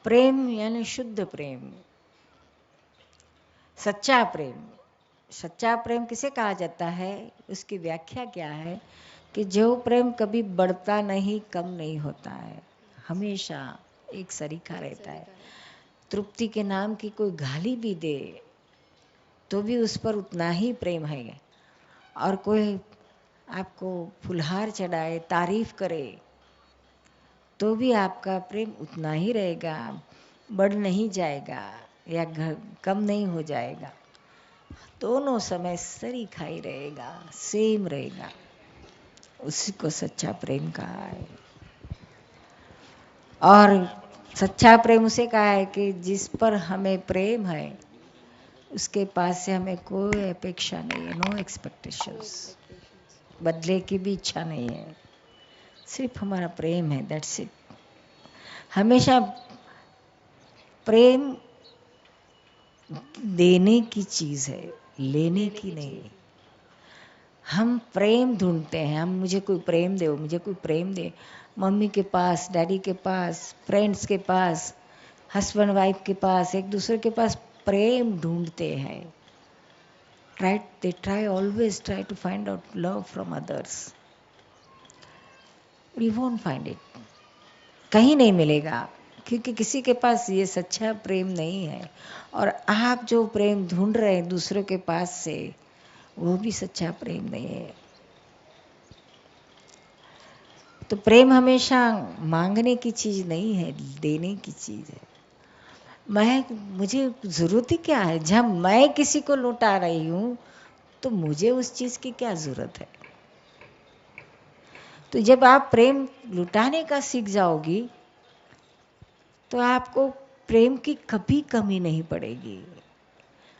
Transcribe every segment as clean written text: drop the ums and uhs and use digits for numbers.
प्रेम यानी शुद्ध प्रेम, सच्चा प्रेम। सच्चा प्रेम किसे कहा जाता है, उसकी व्याख्या क्या है कि जो प्रेम कभी बढ़ता नहीं, कम नहीं होता है, हमेशा एक सरीखा रहता है। तृप्ति के नाम की कोई गाली भी दे तो भी उस पर उतना ही प्रेम है, और कोई आपको फुलहार चढ़ाए, तारीफ करे, तो भी आपका प्रेम उतना ही रहेगा, बढ़ नहीं जाएगा या कम नहीं हो जाएगा। दोनों समय सरीखा ही रहेगा, सेम रहेगा। उसी को सच्चा प्रेम कहा है। और सच्चा प्रेम उसे कहा है कि जिस पर हमें प्रेम है उसके पास से हमें कोई अपेक्षा नहीं है, नो एक्सपेक्टेशंस, बदले की भी इच्छा नहीं है, सिर्फ हमारा प्रेम है, दैट्स इट। हमेशा प्रेम देने की चीज़ है, लेने की नहीं। हम प्रेम ढूंढते हैं, हम मुझे कोई प्रेम दे, मुझे कोई प्रेम दे। मम्मी के पास, डैडी के पास, फ्रेंड्स के पास, हस्बैंड वाइफ के पास, एक दूसरे के पास प्रेम ढूंढते हैं। They always try to find out love from others. We won't find it. कहीं नहीं मिलेगा, क्योंकि किसी के पास ये सच्चा प्रेम नहीं है। और आप जो प्रेम ढूंढ रहे हैं दूसरों के पास से, वो भी सच्चा प्रेम नहीं है। तो प्रेम हमेशा मांगने की चीज़ नहीं है, देने की चीज़ है। मुझे ज़रूरत ही क्या है, जब मैं किसी को लौटा रही हूँ तो मुझे उस चीज़ की क्या ज़रूरत है। तो जब आप प्रेम लुटाने का सीख जाओगी तो आपको प्रेम की कभी कमी नहीं पड़ेगी।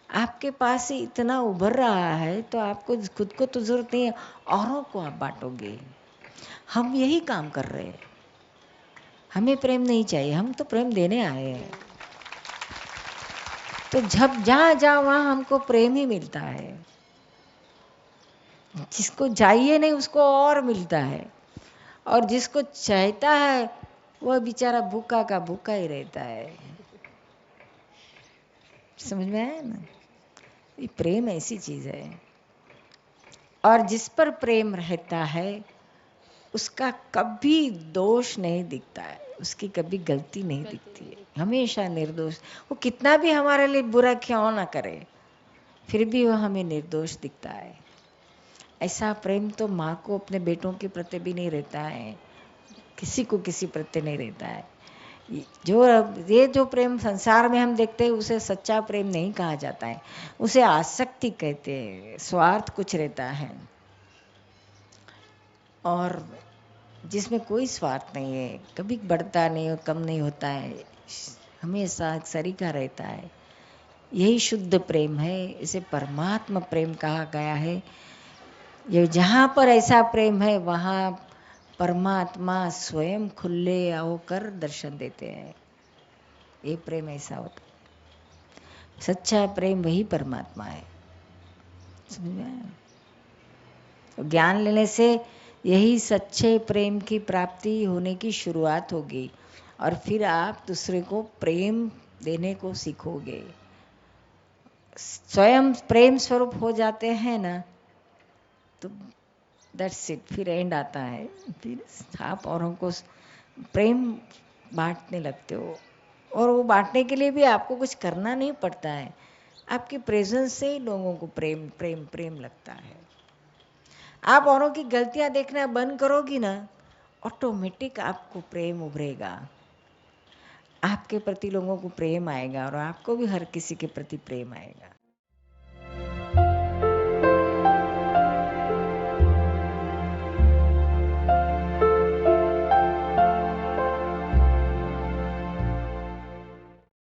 आपके पास से इतना उभर रहा है तो आपको खुद को तो जरूरत नहीं है, औरों को आप बांटोगे। हम यही काम कर रहे हैं। हमें प्रेम नहीं चाहिए, हम तो प्रेम देने आए हैं। तो जब जहाँ जाओ वहाँ हमको प्रेम ही मिलता है। जिसको चाहिए नहीं उसको और मिलता है, और जिसको चाहता है वह बेचारा भूखा का भूखा ही रहता है। समझ में आया ना? ये प्रेम ऐसी चीज है। और जिस पर प्रेम रहता है उसका कभी दोष नहीं दिखता है, उसकी कभी गलती नहीं दिखती है, हमेशा निर्दोष। वो कितना भी हमारे लिए बुरा क्यों ना करे, फिर भी वो हमें निर्दोष दिखता है। ऐसा प्रेम तो माँ को अपने बेटों के प्रति भी नहीं रहता है, किसी को किसी प्रति नहीं रहता है। जो प्रेम संसार में हम देखते हैं उसे सच्चा प्रेम नहीं कहा जाता है, उसे आसक्ति कहते हैं, स्वार्थ कुछ रहता है। और जिसमें कोई स्वार्थ नहीं है, कभी बढ़ता नहीं और कम नहीं होता है, हमेशा सरीखा रहता है, यही शुद्ध प्रेम है। इसे परमात्मा प्रेम कहा गया है। ये जहाँ पर ऐसा प्रेम है वहाँ परमात्मा स्वयं खुले होकर दर्शन देते हैं। ये प्रेम ऐसा होता है। सच्चा प्रेम वही परमात्मा है। समझ में आया? तो ज्ञान लेने से यही सच्चे प्रेम की प्राप्ति होने की शुरुआत होगी, और फिर आप दूसरे को प्रेम देने को सीखोगे। स्वयं प्रेम स्वरूप हो जाते हैं ना, तो दैट्स इट, फिर एंड आता है। फिर आप औरों को प्रेम बांटने लगते हो, और वो बांटने के लिए भी आपको कुछ करना नहीं पड़ता है, आपकी प्रेजेंस से ही लोगों को प्रेम प्रेम प्रेम लगता है। आप औरों की गलतियां देखना बंद करोगी ना, ऑटोमेटिक आपको प्रेम उभरेगा, आपके प्रति लोगों को प्रेम आएगा, और आपको भी हर किसी के प्रति प्रेम आएगा।